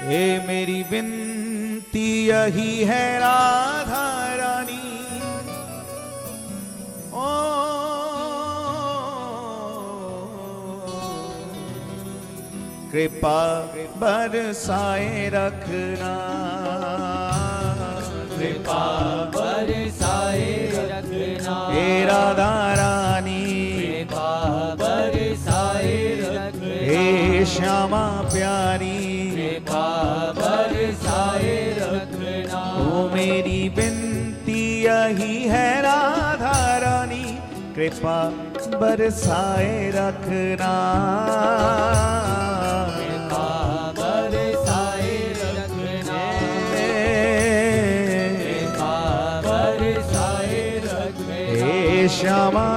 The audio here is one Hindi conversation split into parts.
हे मेरी विनती यही है राधा रानी, ओ कृपा बरसाए रखना, कृपा बरसाए रखना, हे राधा रानी कृपा बरसाए रखना, हे श्यामा प्यारी कृपा बरसाए रखना। ओ मेरी विनती यही है राधा रानी, कृपा बरसाए रखना, कृपा बरसाए रखना, कृपा बरसाए रखना, हे श्यामा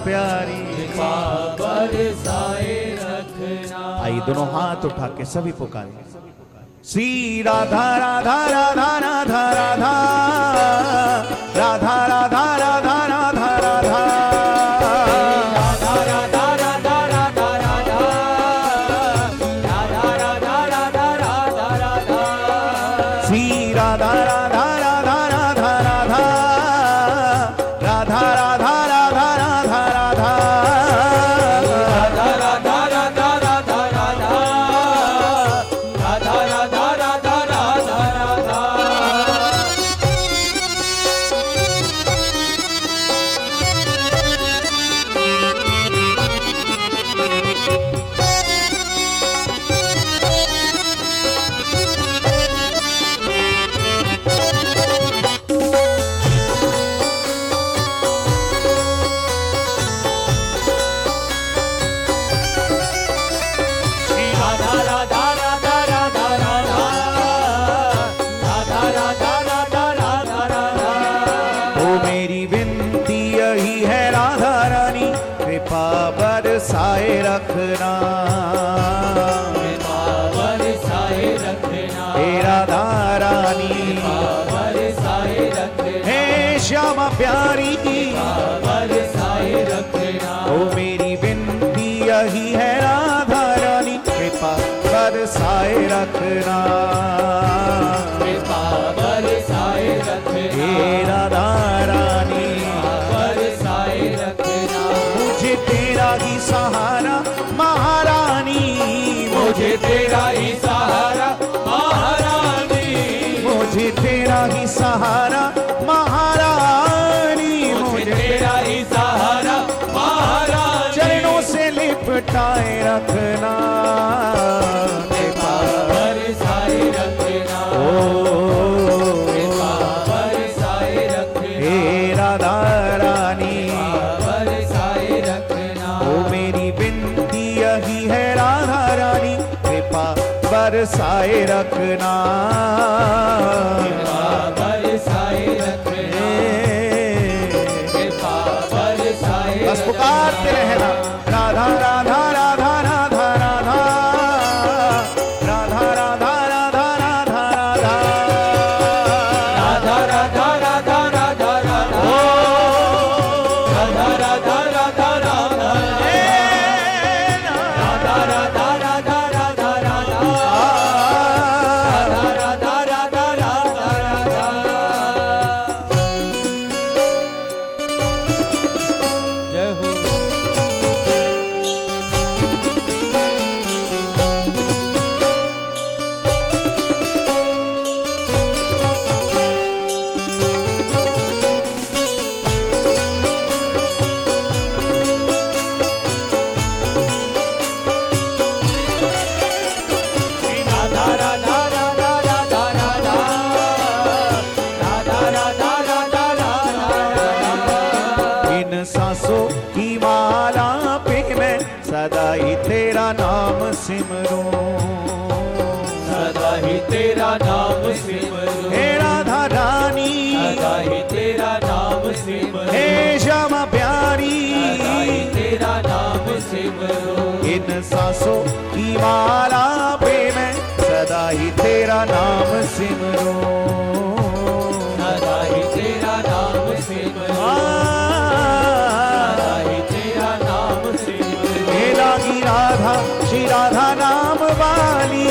प्यारी कृपा बरसाए रखना। आई दोनों हाथ उठा के सभी पुकारे, श्री राधा राधा राधा राधा राधा राधा राधा राधा राधा राधा श्री राधा राधा राधा राधा राधा राधा राधा राधा राधा राधा बरसाए रखना, कृपा बरसाए रखना, हे राधा रानी कृपा बरसाए रखना, हे श्यामा प्यारी बरसाए रखना। ओ मेरी विनती यही है राधा रानी, कृपा बरसाए रखना, कृपा बरसाए रखना, हे राधा रानी बरसाए रखना। मुझे तेरा ही सहारा महारानी, मुझे तेरा ही सहारा महारानी, मुझे तेरा ही सहारा महारानी, मुझे तेरा ही सहारा महारानी। चरणों से लिपटाए रखना, कृपा बरसाए रखना, कृपा बरसाए रखना, हे राधा रानी बरसाए रखना। ओ मेरी विनती यही है राधा रानी, कृपा बरसाए रखना, कृपा बरसाए रखना, कृपा बरसाए बस पुकारते रहना, राधा राधा राधा राधा राधा राधा राधा राधा राधा राधा राधा राधा राधा राधा राधा, ओ राधा राधा राधा राधा, राधा राधा राधा राधा राधा, राधा राधा राधा राधा। जय हो। राधा राधा राधा राधा राधा, राधा राधा राधा राधा राधा। इन सांसों की माला पे मैं सदा ही तेरा नाम सिमरूं, सदा ही तेरा नाम सिमरूं, हे राधा रानी सदा ही तेरा नाम सिमरूं, हे श्यामा प्यारी सदा ही तेरा नाम सिमरूं। इन सांसों की माला पे मैं सदा ही तेरा नाम सिमरूं, सदा ही तेरा नाम सिमरूं, सदा ही तेरा नाम सिमरूं। हे लागी राधा श्री राधा नाम वाली,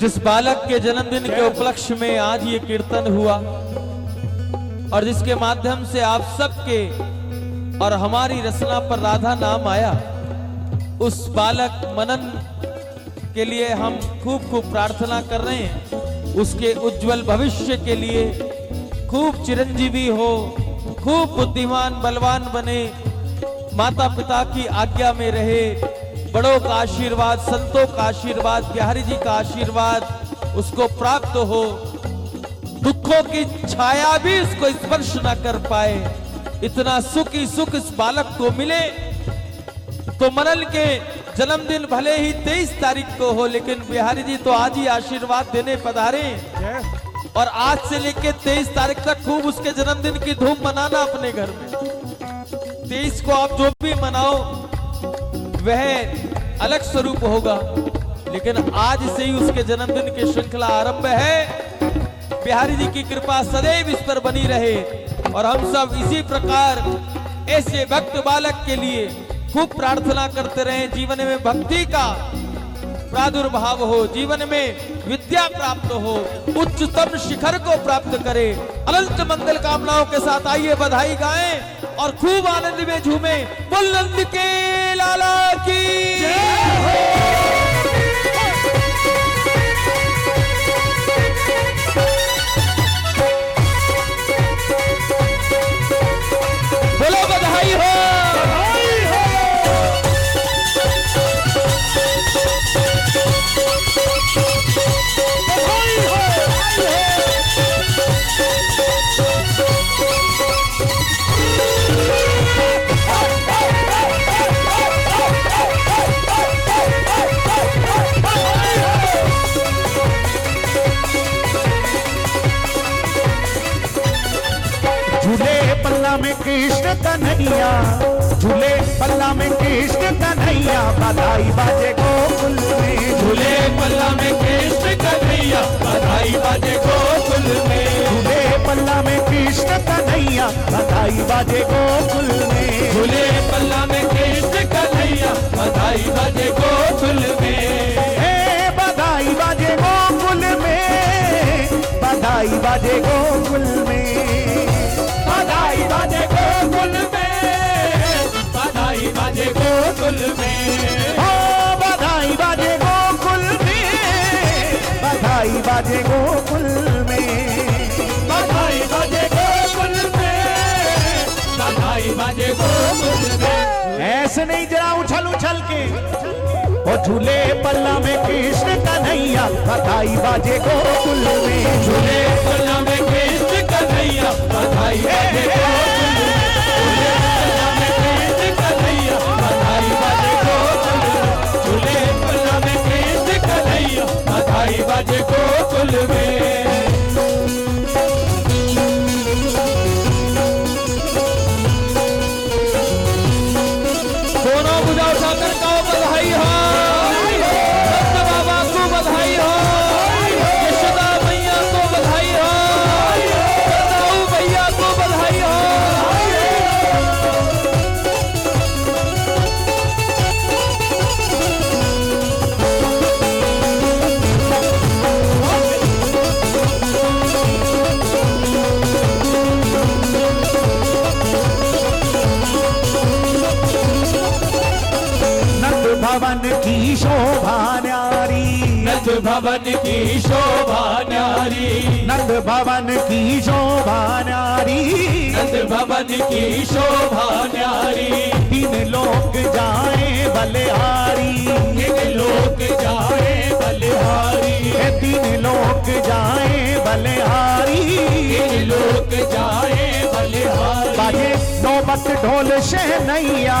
जिस बालक के जन्मदिन के उपलक्ष्य में आज ये कीर्तन हुआ और जिसके माध्यम से आप सबके और हमारी रचना पर राधा नाम आया, उस बालक मनन के लिए हम खूब खूब प्रार्थना कर रहे हैं। उसके उज्जवल भविष्य के लिए खूब चिरंजीवी हो, खूब बुद्धिमान बलवान बने, माता पिता की आज्ञा में रहे, बड़ों का आशीर्वाद, संतों का आशीर्वाद, बिहारी जी का आशीर्वाद उसको प्राप्त हो, दुखों की छाया भी उसको स्पर्श न कर पाए, इतना सुख ही सुख इस बालक को मिले। तो मनन के जन्मदिन भले ही 23 तारीख को हो, लेकिन बिहारी जी तो आज ही आशीर्वाद देने पधारे और आज से लेके 23 तारीख तक खूब उसके जन्मदिन की धूम मनाना अपने घर में। 23 को आप जो भी मनाओ वह अलग स्वरूप होगा, लेकिन आज से ही उसके जन्मदिन की श्रृंखला आरंभ है। बिहारी जी की कृपा सदैव इस पर बनी रहे और हम सब इसी प्रकार ऐसे भक्त बालक के लिए खूब प्रार्थना करते रहे। जीवन में भक्ति का प्रादुर्भाव हो, जीवन में विद्या प्राप्त हो, उच्चतम शिखर को प्राप्त करे। अनंत मंगल कामनाओं के साथ आइए बधाई गाएं और खूब आनंद में झूमे। बोल नंद के लाला की जय हो। बोलो बधाई हो। पल्ला में कृष्ण कन्हैया, झूले पल्ला में कृष्ण कन्हैया, बधाई बाजे गोकुल में। झूले पल्ला में कृष्ण कन्हैया, बधाई बाजे गोकुल में। झूले पल्ला में कृष्ण कन्हैया, बधाई बाजे गोकुल में। झूले पल्ला में कृष्ण कन्हैया, बधाई बाजे गोकुल में। बधाई बाजे गोकुल में, बधाई बाजे गोकुल में, बधाई बाजे गोकुल में, बधाई बाजे गोकुल में। हो बधाई बाजे गोकुल में, बधाई बाजे गोकुल में, बधाई बाजे गोकुल में, बधाई बाजे गोकुल में। ऐसे नहीं जरा उछल उछल के। ओ झूले पल्ला में कृष्ण कन्हैया, बधाई बाजे गोकुल में। झूले पल्ला में कृष्ण कन्हैया, बधाई बाजे गोकुल में। झूले पल्ला में कृष्ण कन्हैया, बधाई बाजे गोकुल में। झूले पल्ला में कृष्ण कन्हैया, बधाई बाजे गोकुल में। दोनों बुझा उठाकर कहो बधाई हो। संत बाबा को बधाई हो, यशोदा मैया को बधाई हो, दाऊ भैया को बधाई हो। भवन की शोभा न्यारी, नंद भवन की शोभा न्यारी। नंद भवन की शोभा न्यारी, नंद भवन की शोभा न्यारी। तीन लोक जाए बलिहारी, तीन लोक जाए बलिहारी। तीन लोक जाए बलिहारी, तीन लोक जाए बलिहारी। बाजे नौबत ढोल शहनैया,